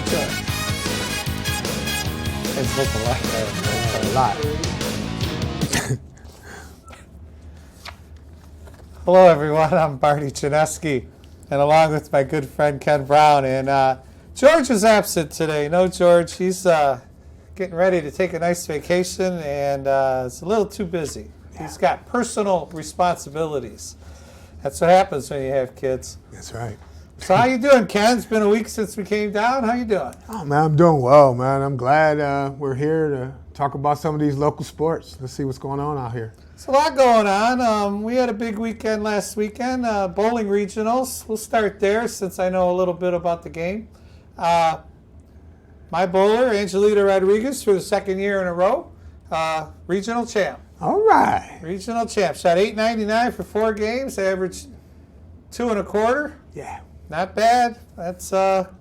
doing? It's looking like that a lot. Hello, everyone. I'm Marty Chinesky, and along with my good friend Ken Brown. And George is absent today. No, George. He's getting ready to take a nice vacation, and it's a little too busy. He's got personal responsibilities. That's what happens when you have kids. That's right. So how you doing, Ken? It's been a week since we came down. How you doing? Oh, man, I'm doing well, man. I'm glad we're here to talk about some of these local sports. Let's see what's going on out here. There's a lot going on. We had a big weekend last weekend, bowling regionals. We'll start there since I know a little bit about the game. My bowler, Angelita Rodriguez, for the second year in a row, regional champ. All right. Regional champ. Shot .899 for 4 games, averaged 2 1/4. Yeah. Not bad. That's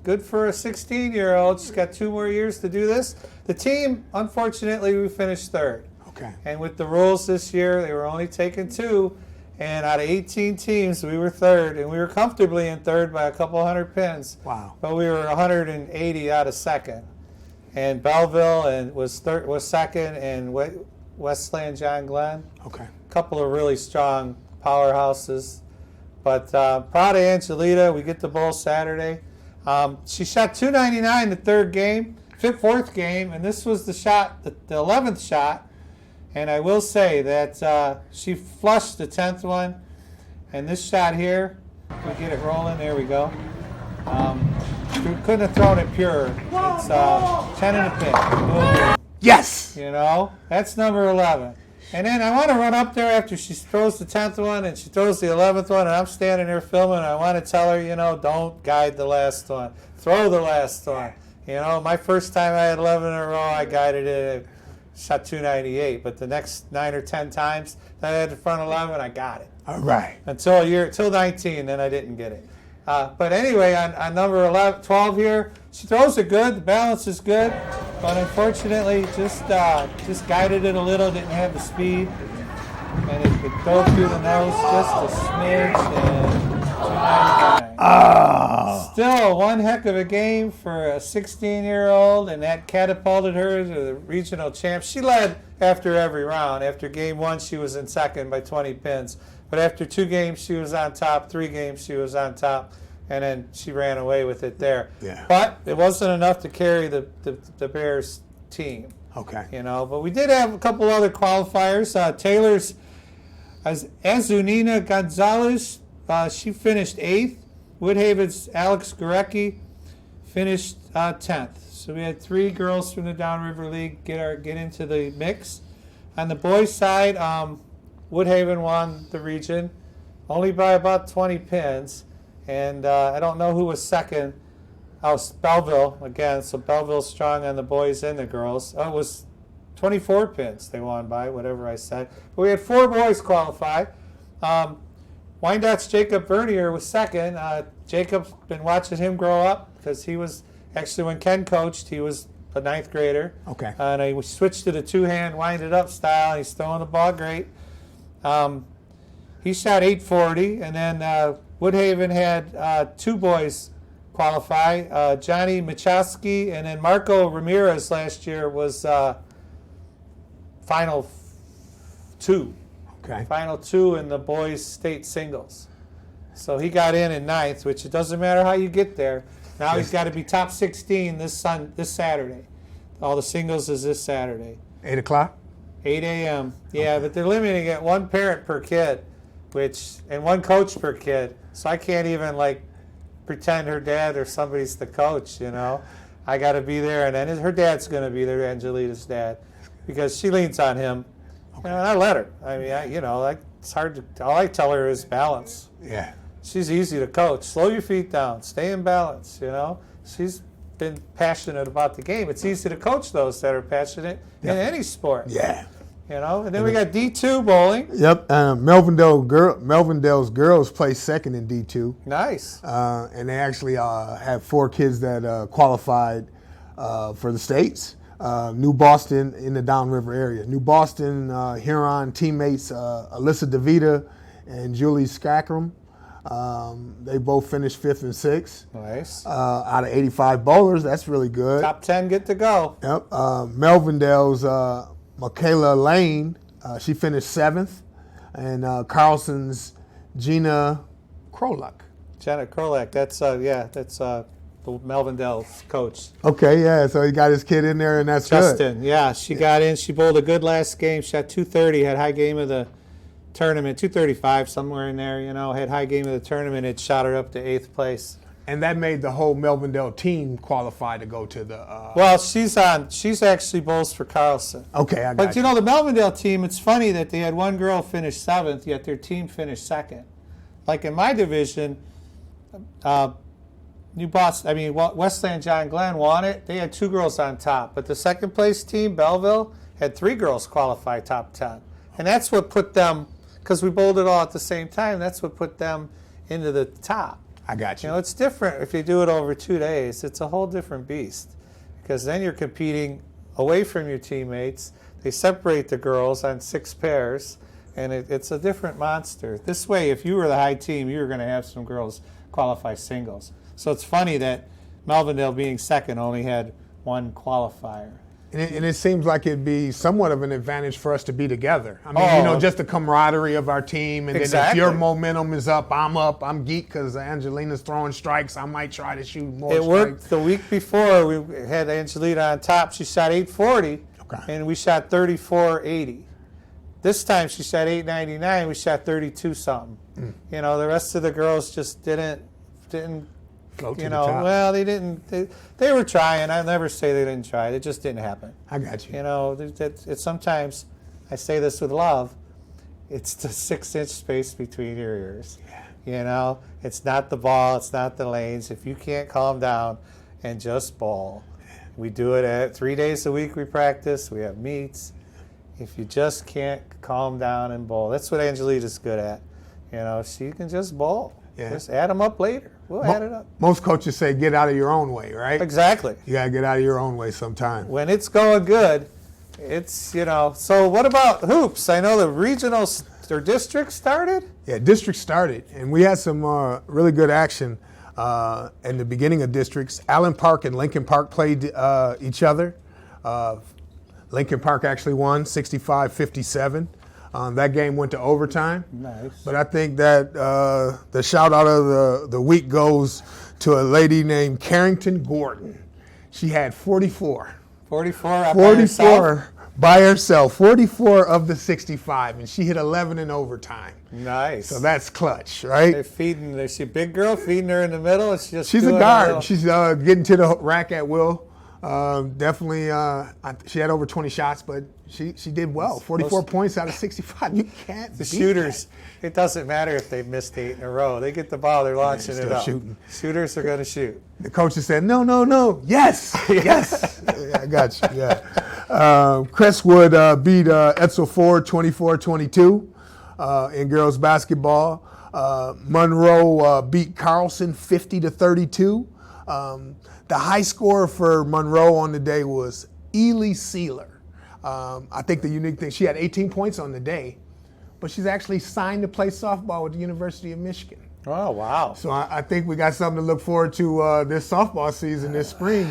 good for a 16-year-old. She's got 2 more years to do this. The team, unfortunately, we finished 3rd. Okay. And with the rules this year, they were only taking 2. And out of 18 teams, we were 3rd. And we were comfortably in 3rd by a couple hundred pins. Wow. But we were 180 out of 2nd. And Belleville was 2nd, and Westland John Glenn. Okay. A couple of really strong powerhouses. But proud of Angelita. We get the bowl Saturday. She shot .299 the 3rd game, 4th game, and this was the shot, the 11th shot. And I will say that she flushed the 10th one. And this shot here, we get it rolling. There we go. We couldn't have thrown it pure. It's 10 and a pin. Yes. You know, that's number 11. And then I want to run up there after she throws the 10th one and she throws the 11th one, and I'm standing there filming, and I want to tell her, you know, don't guide the last one. Throw the last one. You know, my first time I had 11 in a row, I guided it, shot .298. But the next 9 or 10 times that I had the front 11, I got it. All right. Till 19, then I didn't get it. But anyway, on number 12 here, she throws it good. The balance is good, but unfortunately, just guided it a little. Didn't have the speed, and it dove through the nose just a smidge. And 299. Oh. Still one heck of a game for a 16-year-old, and that catapulted her to the regional champ. She led after every round. After game 1, she was in 2nd by 20 pins. But after 2 games, she was on top. 3 games, she was on top. And then she ran away with it there. Yeah. But it wasn't enough to carry the Bears team. Okay. You know, but we did have a couple other qualifiers. Taylor's Azunina Gonzalez, she finished 8th. Woodhaven's Alex Gorecki finished 10th. So we had 3 girls from the Downriver League get into the mix. On the boys' side, Woodhaven won the region, only by about 20 pins. And I don't know who was 2nd. Oh, Belleville, again. So Belleville's strong on the boys and the girls. Oh, it was 24 pins they won by, whatever I said. But we had 4 boys qualify. Wyandottes Jacob Bernier was 2nd. Jacob's been watching him grow up because he was, actually when Ken coached, he was a 9th grader. Okay. And I switched to the 2-hand, winded up style. He's throwing the ball great. He shot .840, and then Woodhaven had 2 boys qualify, Johnny Machowski, and then Marco Ramirez last year was final 2. Okay. Final 2 in the boys' state singles. So he got in 9th, which it doesn't matter how you get there. Now he's got to be top 16 this Saturday. All the singles is this Saturday. 8 o'clock? 8 a.m. Yeah, but they're limiting it 1 parent per kid, and 1 coach per kid. So I can't even pretend her dad or somebody's the coach. You know, I got to be there, and then her dad's going to be there, Angelita's dad, because she leans on him. Okay. You know, and I let her. I mean, it's hard to. All I tell her is balance. Yeah. She's easy to coach. Slow your feet down. Stay in balance. You know, she's been passionate about the game. It's easy to coach those that are passionate in any sport. Yeah. You know, and then we got D2 bowling. Yep. Melvindale's girls placed 2nd in D2. Nice. And they actually had 4 kids that qualified for the states. New Boston in the Downriver area. New Boston, Huron teammates Alyssa DeVita and Julie Skakram. They both finished 5th and 6th. Nice. Out of 85 bowlers, that's really good. Top 10 get to go. Yep. Melvindale's Michaela Lane, she finished 7th. And Carlson's Gina Krolak. Janet Krolak, that's the Melvindale's coach. Okay, yeah, so he got his kid in there, and that's Justin, yeah, she got in. She bowled a good last game. Shot 230, had high game of the tournament, 235, somewhere in there, had high game of the tournament. It shot her up to 8th place. And that made the whole Melvindale team qualify to go to the... Well, she's actually bowls for Carlson. Okay, I got But, the Melvindale team, it's funny that they had one girl finish 7th, yet their team finished 2nd. Like in my division, Westland John Glenn won it. They had 2 girls on top. But the second place team, Belleville, had 3 girls qualify top 10. And that's what put them, because we bowled it all at the same time, that's what put them into the top. I got you. It's different if you do it over 2 days. It's a whole different beast. Because then you're competing away from your teammates. They separate the girls on 6 pairs. And it's a different monster. This way, if you were the high team, you were going to have some girls qualify singles. So it's funny that Melvindale, being second, only had 1 qualifier. And it seems like it'd be somewhat of an advantage for us to be together. I mean, just the camaraderie of our team. And then if your momentum is up, I'm geek because Angelina's throwing strikes. I might try to shoot more strikes. It worked the week before. We had Angelina on top. She shot 840, and we shot 3480. This time she shot 899. We shot 32-something. The rest of the girls just didn't float to the top. Well, they didn't. They were trying. I'll never say they didn't try. It just didn't happen. I got you. It's sometimes, I say this with love, it's the 6-inch space between your ears. Yeah. It's not the ball. It's not the lanes. If you can't calm down and just bowl, we do it at 3 days a week. We practice. We have meets. If you just can't calm down and bowl, that's what Angelina's good at. She can just bowl. Yeah. Just add them up later. We'll add it up. Most coaches say get out of your own way, right? Exactly. You got to get out of your own way sometime. When it's going good, it's, So what about hoops? I know the regionals or districts started? Yeah, districts started. And we had some really good action in the beginning of districts. Allen Park and Lincoln Park played each other. Lincoln Park actually won 65-57. That game went to overtime. Nice. But I think that the shout out of the week goes to a lady named Carrington Gordon. She had 44. 44 by herself. 44 of the 65, and she hit 11 in overtime. Nice. So that's clutch, right? They're feeding. Is she a big girl feeding her in the middle? She's a guard. She's getting to the rack at will. Definitely, she had over 20 shots, but she did well. 44 points out of 65. You can't beat shooters. That. It doesn't matter if they've missed 8 in a row. They get the ball, they're launching it up. Shooting. Shooters are going to shoot. The coaches said, no. Yes. Yes. Yeah, I got you. Yeah. Crestwood beat Etzel Ford 24-22 in girls basketball. Monroe beat Carlson 50-32. The high scorer for Monroe on the day was Ely Sealer. I think the unique thing, she had 18 points on the day, but she's actually signed to play softball with the University of Michigan. Oh, wow. So I think we got something to look forward to this softball season this spring.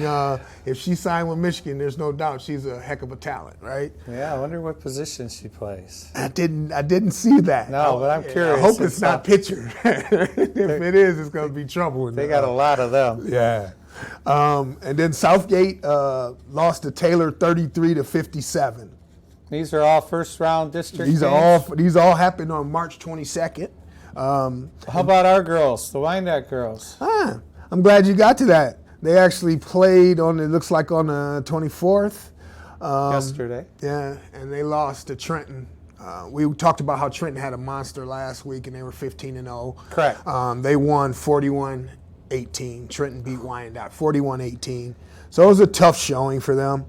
If she signed with Michigan, there's no doubt she's a heck of a talent, right? Yeah, I wonder what position she plays. I didn't see that. No, but I'm curious. I hope it's not pitcher. If it is, it's going to be trouble. They got a lot of them. Yeah. And then Southgate lost to Taylor 33-57. These are all first round district games? These all happened on March 22nd. How about our girls, the Wyandotte girls? I'm glad you got to that. They actually played on, it looks like on the 24th. Yesterday. Yeah, and they lost to Trenton. We talked about how Trenton had a monster last week and they were 15-0. Correct. They won 41-18. Trenton beat Wyandotte 41-18. So it was a tough showing for them.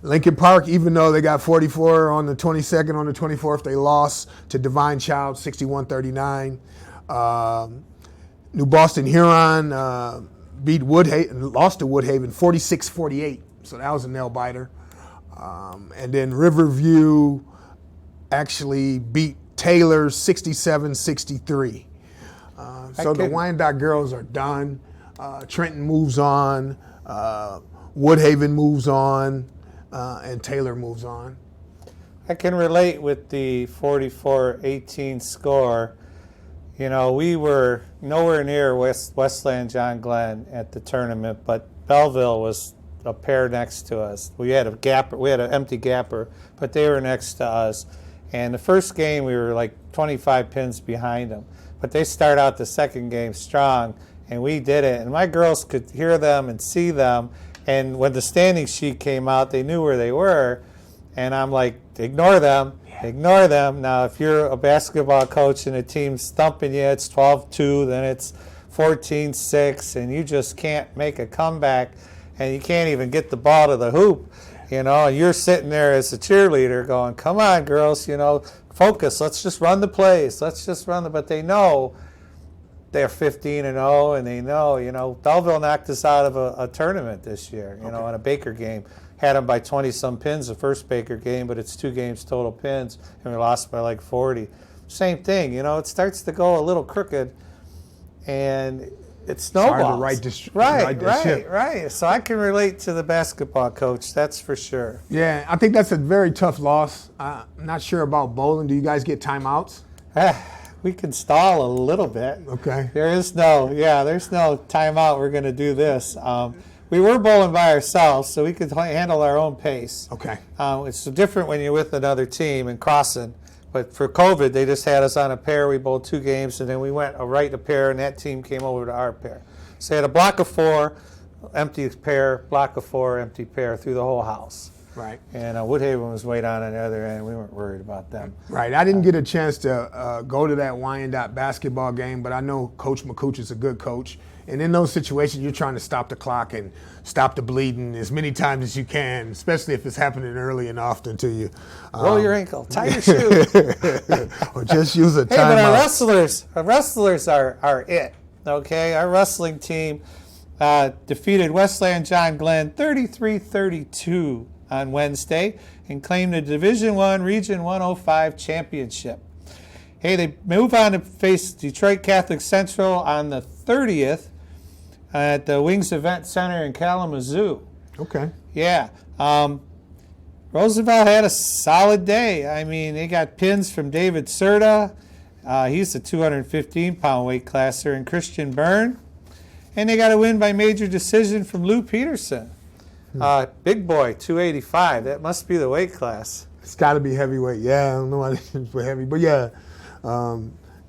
Lincoln Park, even though they got 44 on the 22nd, on the 24th, they lost to Divine Child 61-39. New Boston Huron beat Woodhaven, lost to Woodhaven 46-48. So that was a nail biter. And then Riverview actually beat Taylor 67-63. So the Wyandotte girls are done. Trenton moves on. Woodhaven moves on. And Taylor moves on. I can relate with the 44-18 score. You know, we were nowhere near Westland John Glenn at the tournament, but Belleville was a pair next to us. We had an empty gapper, but they were next to us. And the first game we were like 25 pins behind them. But they start out the second game strong, and we did it. And my girls could hear them and see them. And when the standing sheet came out, they knew where they were. And I'm like, ignore them. Ignore them. Now, if you're a basketball coach and a team's thumping you, it's 12-2, then it's 14-6, and you just can't make a comeback, and you can't even get the ball to the hoop, you know, and you're sitting there as a cheerleader going, come on, girls, you know, focus. Let's just run the plays. But they know they're 15-0, and they know, you know, Belleville knocked us out of a tournament this year, you know, in a Baker game. Had them by 20-some pins the first Baker game, but it's 2 games total pins, and we lost by like 40. Same thing, you know, it starts to go a little crooked, and it snowballs. Right. So I can relate to the basketball coach, that's for sure. Yeah, I think that's a very tough loss. I'm not sure about bowling. Do you guys get timeouts? We can stall a little bit. Okay. There's no timeout, we're going to do this. We were bowling by ourselves, so we could handle our own pace. Okay. It's different when you're with another team and crossing. But for COVID, they just had us on a pair. We bowled 2 games, and then we went a pair, and that team came over to our pair. So they had a block of 4, empty pair, block of 4, empty pair through the whole house. Right. And Woodhaven was way down on the other end. We weren't worried about them. Right. I didn't get a chance to go to that Wyandotte basketball game, but I know Coach McCooch is a good coach. And in those situations, you're trying to stop the clock and stop the bleeding as many times as you can, especially if it's happening early and often to you. Roll your ankle, tie your shoe. Or just use a timeout. Hey, but our wrestlers are it, okay? Our wrestling team defeated Westland John Glenn 33-32 on Wednesday and claimed the Division I Region 105 championship. Hey, they move on to face Detroit Catholic Central on the 30th at the Wings Event Center in Kalamazoo. Okay. Yeah. Roosevelt had a solid day. I mean, they got pins from David Serta. He's the 215-pound weight classer, and Christian Byrne. And they got a win by major decision from Lou Peterson. Big boy, 285. That must be the weight class. It's got to be heavyweight. Yeah, I don't know why it's for heavy. But, yeah,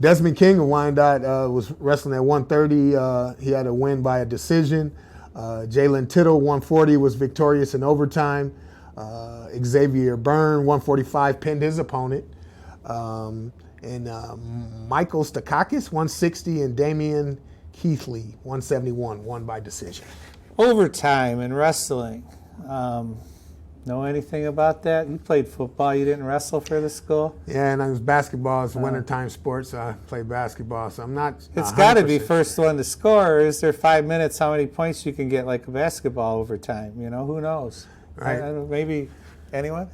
Desmond King of Wyandotte was wrestling at 130. He had a win by a decision. Jalen Tittle, 140, was victorious in overtime. Xavier Byrne, 145, pinned his opponent. And Michael Stakakis, 160, and Damian Keithley, 171, won by decision. Overtime in wrestling. Know anything about that? You played football. You didn't wrestle for the school? Yeah, and it was basketball. It's wintertime sports, so I played basketball. So I'm not. It's got to be first one to score. Or is there 5 minutes? How many points you can get like a basketball overtime? You know, who knows? Right. I don't, maybe anyone?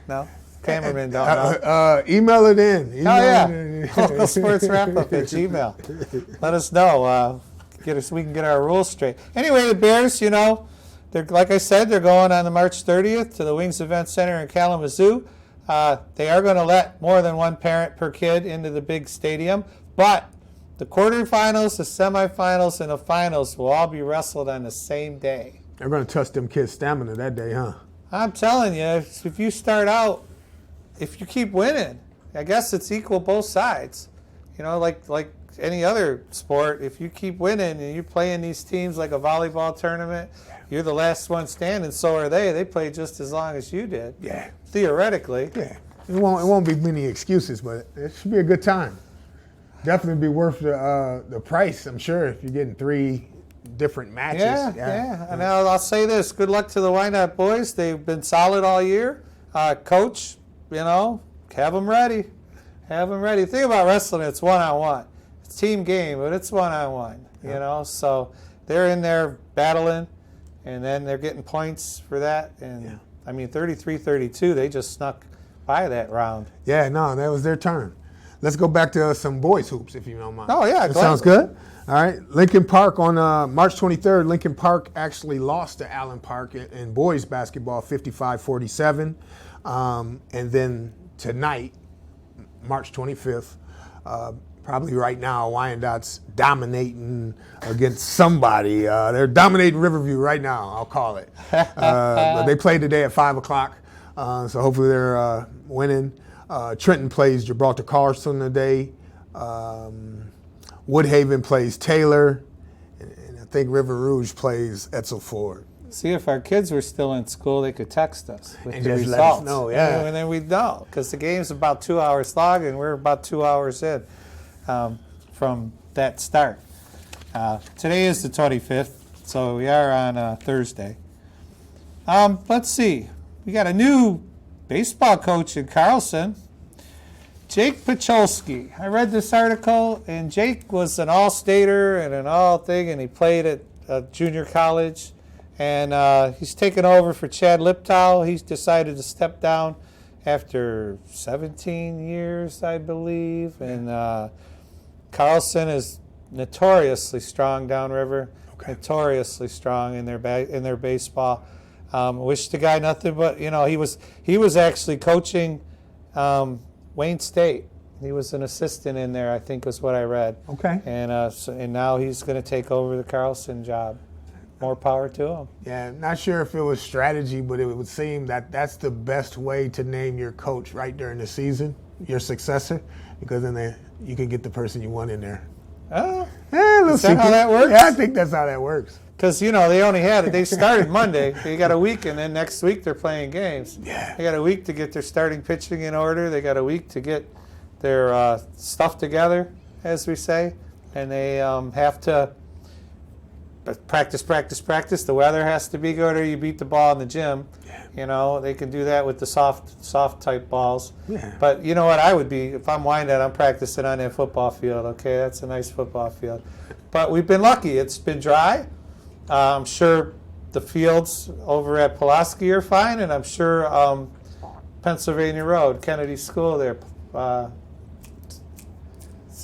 No. Cameraman don't know. Email it in. Local Sports Wrap Up at Gmail. Let us know. We can get our rules straight. Anyway, the Bears, you know. They're, like I said, they're going on the March 30th to the Wings Event Center in Kalamazoo. They are going to let more than one parent per kid into the big stadium, but the quarterfinals, the semifinals, and the finals will all be wrestled on the same day. They're going to test them kids' stamina that day, huh? I'm telling you, if you start out, if you keep winning, I guess it's equal both sides. You know, like any other sport, if you keep winning and you're playing these teams like a volleyball tournament, you're the last one standing, so are they. They played just as long as you did. Yeah. Theoretically. Yeah. It won't be many excuses, but it should be a good time. Definitely be worth the price, I'm sure, if you're getting 3 different matches. Yeah. And I'll say this. Good luck to the Wyandotte boys. They've been solid all year. Coach, you know, have them ready. Have them ready. The thing about wrestling, it's one-on-one. It's a team game, but it's one-on-one, you know. So they're in there battling. And then they're getting points for that. And, I mean, 33-32, they just snuck by that round. Yeah, no, that was their turn. let's go back to some boys hoops, if you don't mind. Oh, yeah, That sounds good. All right. Lincoln Park on March 23rd, Lincoln Park actually lost to Allen Park in boys basketball 55-47. And then tonight, March 25th, probably right now, Wyandottes dominating against somebody. They're dominating Riverview right now, I'll call it. But they play today at 5 o'clock, so hopefully they're winning. Trenton plays Gibraltar Carlson today. Woodhaven plays Taylor. And I think River Rouge plays Etzel Ford. See, if our kids were still in school, they could text us with And the just results. let us know, yeah. And then we'd know, because the game's about 2 hours long, and we're about 2 hours in from that start. Today is the 25th, so we are on Thursday. Let's see. We got a new baseball coach in Carlson, Jake Pacholski. I read this article, and Jake was an all-stater and an all-thing, and he played at junior college. And he's taken over for Chad Liptow. He's decided to step down after 17 years, I believe. And Carlson is notoriously strong downriver, notoriously strong in their baseball. Wish the guy nothing but, he was actually coaching Wayne State. He was an assistant in there, I think is what I read. Okay. And now he's going to take over the Carlson job. More power to him. Yeah, not sure if it was strategy, but it would seem that that's the best way to name your coach right during the season, your successor, because then you can get the person you want in there. Is that how that works? Yeah, I think that's how that works. Because, they only they started Monday. They got a week, and then next week they're playing games. Yeah. They got a week to get their starting pitching in order. They got a week to get their stuff together, as we say. And they have to practice. The weather has to be good, or you beat the ball in the gym. Yeah. They can do that with the soft type balls. Yeah. But you know what I would be, if I'm Wyandotte, I'm practicing on that football field. Okay, that's a nice football field. But we've been lucky. It's been dry. I'm sure the fields over at Pulaski are fine, and I'm sure Pennsylvania Road, Kennedy School there,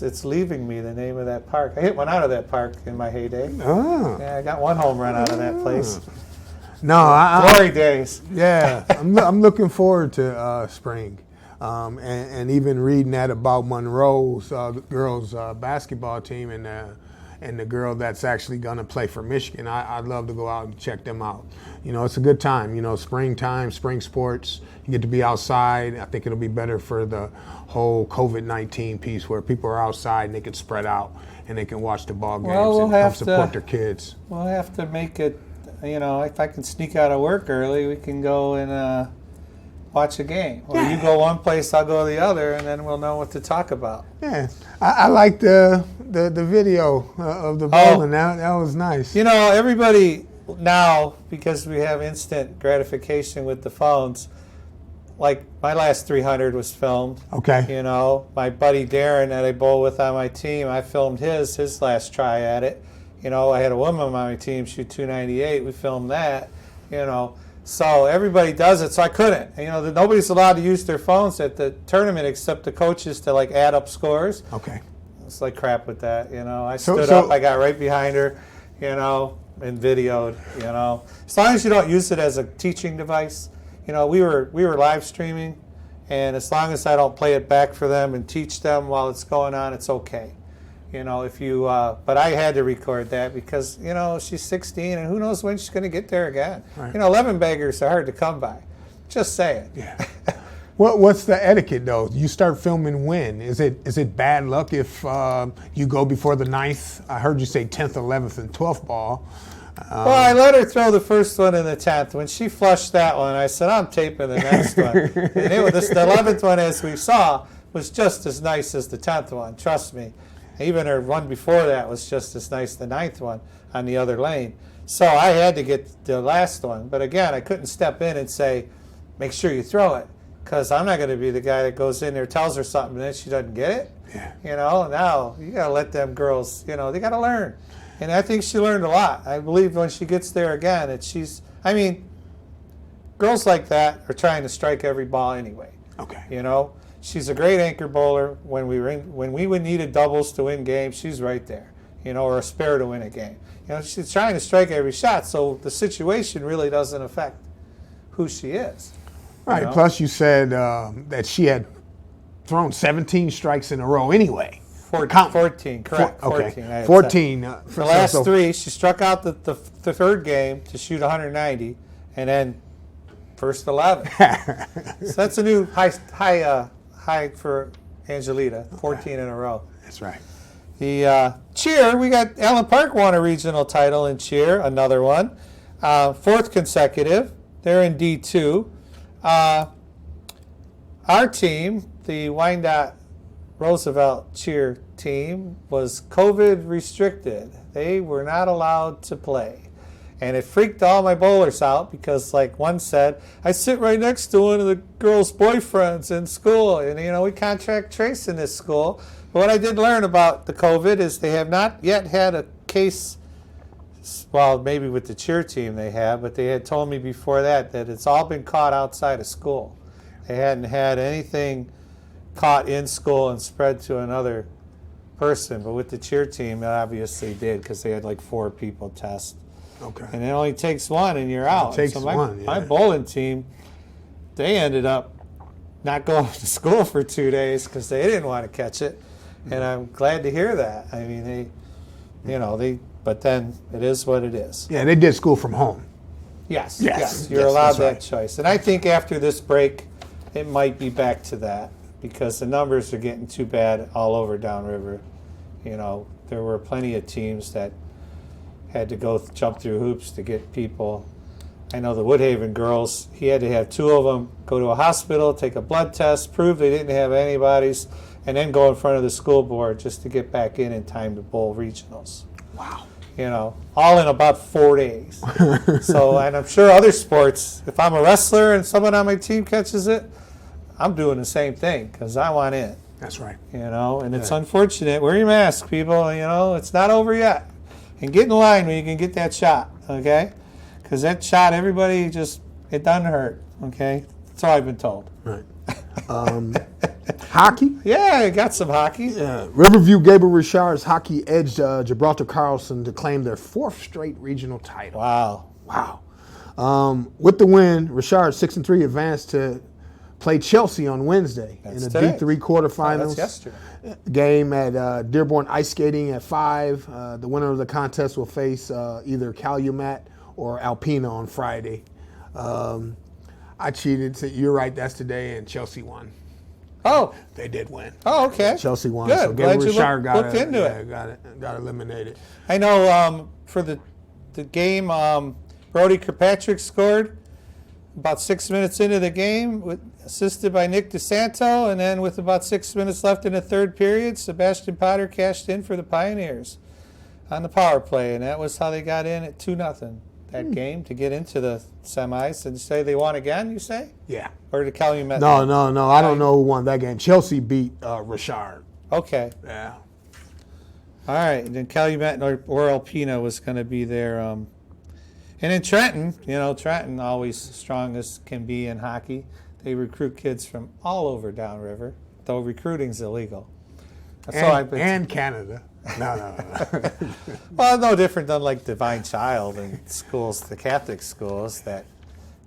it's leaving me, the name of that park. I hit one out of that park in my heyday. Oh. Yeah, I got one home run out of that place. No, glory days. Yeah, I'm looking forward to spring, and even reading that about Monroe's girls basketball team and the girl that's actually going to play for Michigan. I'd love to go out and check them out. It's a good time. Springtime, spring sports. You get to be outside. I think it'll be better for the whole COVID-19 piece where people are outside and they can spread out and they can watch the ball games and help support their kids. We'll have to make it, if I can sneak out of work early, we can go and watch a game. Or you go one place, I'll go the other, and then we'll know what to talk about. Yeah, I like the video of the bowling. That was nice. Everybody now, because we have instant gratification with the phones, like my last 300 was filmed. Okay. My buddy Darren that I bowl with on my team, I filmed his last try at it. I had a woman on my team shoot 298. We filmed that. So everybody does it. So I couldn't. Nobody's allowed to use their phones at the tournament except the coaches to add up scores. Okay. It's like crap with that. I stood up. I got right behind her. And videoed. As long as you don't use it as a teaching device. We were live streaming, and as long as I don't play it back for them and teach them while it's going on, it's okay. But I had to record that because, she's 16 and who knows when she's going to get there again. Right. 11 baggers are hard to come by. Just saying. Yeah. What's the etiquette though? You start filming when? Is it bad luck if you go before the 9th? I heard you say 10th, 11th, and 12th ball. Well, I let her throw the first one in the 10th. When she flushed that one, I said, I'm taping the next one. And the 11th one, as we saw, was just as nice as the 10th one. Trust me. Even her one before that was just as nice, the 9th one on the other lane. So I had to get the last one. But again, I couldn't step in and say, make sure you throw it. Because I'm not going to be the guy that goes in there, tells her something, and then she doesn't get it. Yeah. Now you got to let them girls, they got to learn. And I think she learned a lot. I believe when she gets there again, girls like that are trying to strike every ball anyway. Okay. she's a great anchor bowler. When we would needed doubles to win games, she's right there, or a spare to win a game. She's trying to strike every shot, so the situation really doesn't affect who she is. Right. Plus, you said that she had thrown 17 strikes in a row anyway. 14, correct. Okay. 14. The last three, she struck out the third game to shoot 190, and then first 11. So that's a new high for Angelita, 14 in a row. That's right. The cheer, we got Allen Park won a regional title in cheer, another one. Fourth consecutive. They're in D2. Our team, the Wyandotte Roosevelt cheer team, was COVID restricted. They were not allowed to play. And it freaked all my bowlers out because, like one said, I sit right next to one of the girls' boyfriends in school. And, we contract trace in this school. But what I did learn about the COVID is they have not yet had a case, well, maybe with the cheer team they have, but they had told me before that it's all been caught outside of school. They hadn't had anything caught in school and spread to another person. But with the cheer team, it obviously did because they had like 4 people test. Okay. And it only takes one and you're out. It takes so one, yeah. My bowling team, they ended up not going to school for 2 days because they didn't want to catch it. And I'm glad to hear that. I mean, but then it is what it is. Yeah, they did school from home. Yes. You're allowed that choice. And I think after this break, it might be back to that because the numbers are getting too bad all over downriver. There were plenty of teams that had to jump through hoops to get people. I know the Woodhaven girls, he had to have 2 of them go to a hospital, take a blood test, prove they didn't have antibodies, and then go in front of the school board just to get back in time to bowl regionals. Wow. All in about 4 days. So, and I'm sure other sports, if I'm a wrestler and someone on my team catches it, I'm doing the same thing because I want in. That's right. And it's unfortunate. Wear your mask, people. It's not over yet. And get in line when you can get that shot, okay? Because that shot, everybody it doesn't hurt, okay? That's all I've been told. Right. Hockey? Yeah, I got some hockey. Yeah. Riverview Gabriel Richard's hockey edged Gibraltar Carlson to claim their 4th straight regional title. Wow. With the win, Richard 6-3 advanced to play Chelsea on Wednesday in the D3 quarterfinals. That's yesterday. Game at Dearborn Ice Skating at 5. The winner of the contest will face either Calumet or Alpena on Friday. I cheated. So you're right. That's today, and Chelsea won. Oh, they did win. Oh, okay. Chelsea won. Good. So Gabriel Richard looked into it. Got eliminated. I know for the game, Brody Kirkpatrick scored about 6 minutes into the game, assisted by Nick DeSanto, and then with about 6 minutes left in the third period, Sebastian Potter cashed in for the Pioneers on the power play, and that was how they got in at 2-0 that game to get into the semis. And say they won again, you say? Yeah. Or did Calumet? No. I don't know who won that game. Chelsea beat Richard. Okay. Yeah. All right. And then Calumet or Alpena was going to be there. And in Trenton, Trenton always strong as can be in hockey. They recruit kids from all over downriver, though recruiting's illegal. And Canada. No. Well, no different than like Divine Child and schools, the Catholic schools that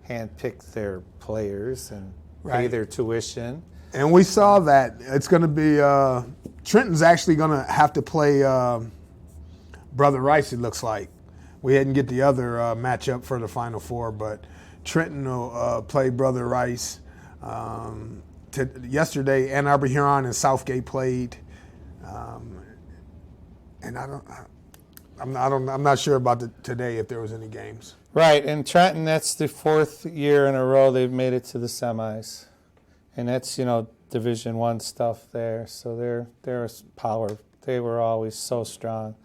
handpick their players and pay their tuition. And we saw that it's going to be Trenton's actually going to have to play Brother Rice. It looks like we didn't get the other matchup for the Final Four, but Trenton will play Brother Rice. Yesterday, Ann Arbor Huron and Southgate played. And I'm not sure about today if there was any games. Right, and Trenton, that's the 4th year in a row they've made it to the semis, and that's Division I stuff there. So they're power. They were always so strong,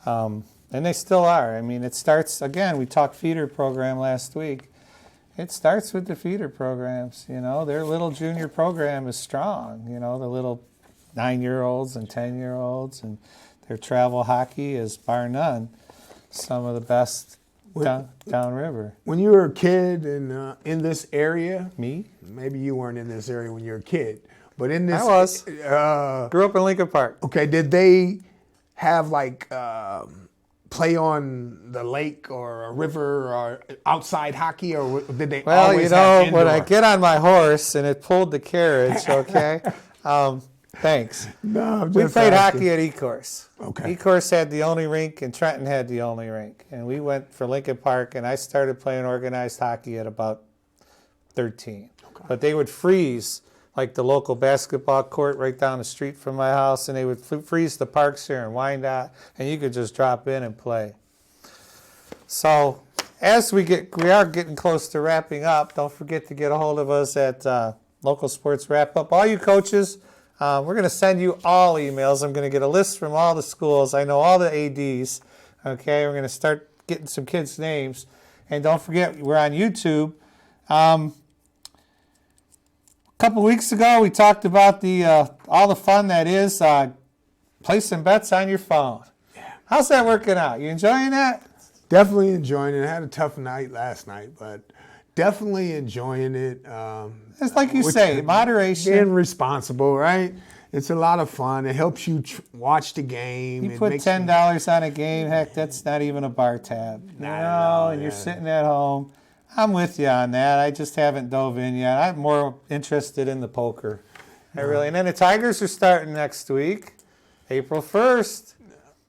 and they still are. I mean, it starts again. We talked feeder program last week. It starts with the feeder programs. Their little junior program is strong. The little 9-year-olds and 10-year-olds and their travel hockey is, bar none, some of the best downriver. When you were a kid and in this area, me? Maybe you weren't in this area when you were a kid, But in this, I was. Grew up in Lincoln Park. Okay, did they have like play on the lake or a river or outside hockey, or did they Well, always have indoor? when I get on my horse and it pulled the carriage, okay. Thanks. No, I'm We just played asking. hockey at E-Course. Okay. E-Course had the only rink, and Trenton had the only rink. And we went for Lincoln Park, and I started playing organized hockey at about 13. Okay. But they would freeze, like the local basketball court right down the street from my house, and they would freeze the parks here in Wyandotte, and you could just drop in and play. So as we are getting close to wrapping up, don't forget to get a hold of us at Local Sports Wrap Up. All you coaches, we're going to send you all emails. I'm going to get a list from all the schools. I know all the ADs. Okay, we're going to start getting some kids' names. And don't forget, we're on YouTube. A couple weeks ago, we talked about all the fun that is placing bets on your phone. Yeah. How's that working out? You enjoying that? Definitely enjoying it. I had a tough night last night, but definitely enjoying it. It's like you say, moderation. Being responsible, right? It's a lot of fun. It helps you watch the game. You It put makes $10 on a game, heck, that's not even a bar tab. And you're sitting at home. I'm with you on that. I just haven't dove in yet. I'm more interested in the poker. I really. And then the Tigers are starting next week, April 1st.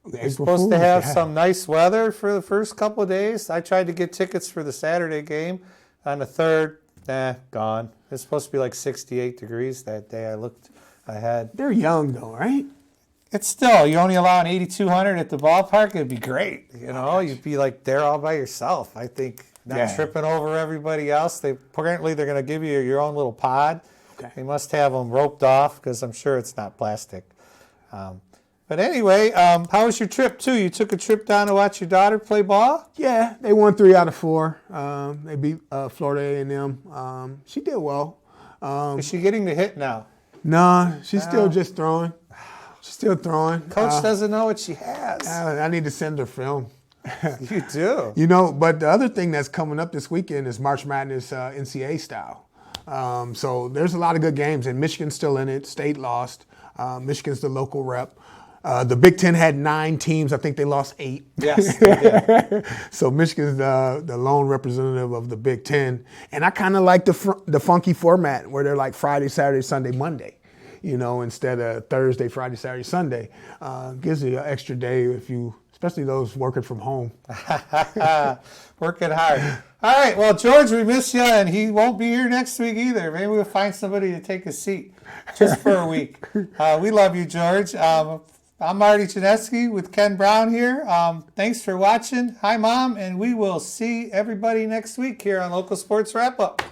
They're supposed to have some nice weather for the first couple of days. I tried to get tickets for the Saturday game on the 3rd. Gone. It's supposed to be like 68 degrees that day. I looked ahead. They're young though, right? It's still, you're only allowing 8,200 at the ballpark. It'd be great. You'd be like there all by yourself. I think not tripping over everybody else. Apparently they're going to give you your own little pod. Okay. They must have them roped off because I'm sure it's not plastic. But anyway, how was your trip too? You took a trip down to watch your daughter play ball? Yeah, they won 3 out of 4. They beat Florida A&M. She did well. Is she getting the hit now? No, she's still just throwing. She's still throwing. Coach doesn't know what she has. I need to send her film. You do. But the other thing that's coming up this weekend is March Madness NCAA style. So there's a lot of good games, and Michigan's still in it. State lost. Michigan's the local rep. The Big Ten had 9 teams. I think they lost 8. Yes, they did. So Michigan's the lone representative of the Big Ten. And I kind of like the funky format where they're like Friday, Saturday, Sunday, Monday. Instead of Thursday, Friday, Saturday, Sunday. Gives you an extra day especially those working from home. Working hard. All right, well, George, we miss you, and he won't be here next week either. Maybe we'll find somebody to take a seat just for a week. We love you, George. I'm Marty Chinesky with Ken Brown here. Thanks for watching. Hi, Mom, and we will see everybody next week here on Local Sports Wrap Up.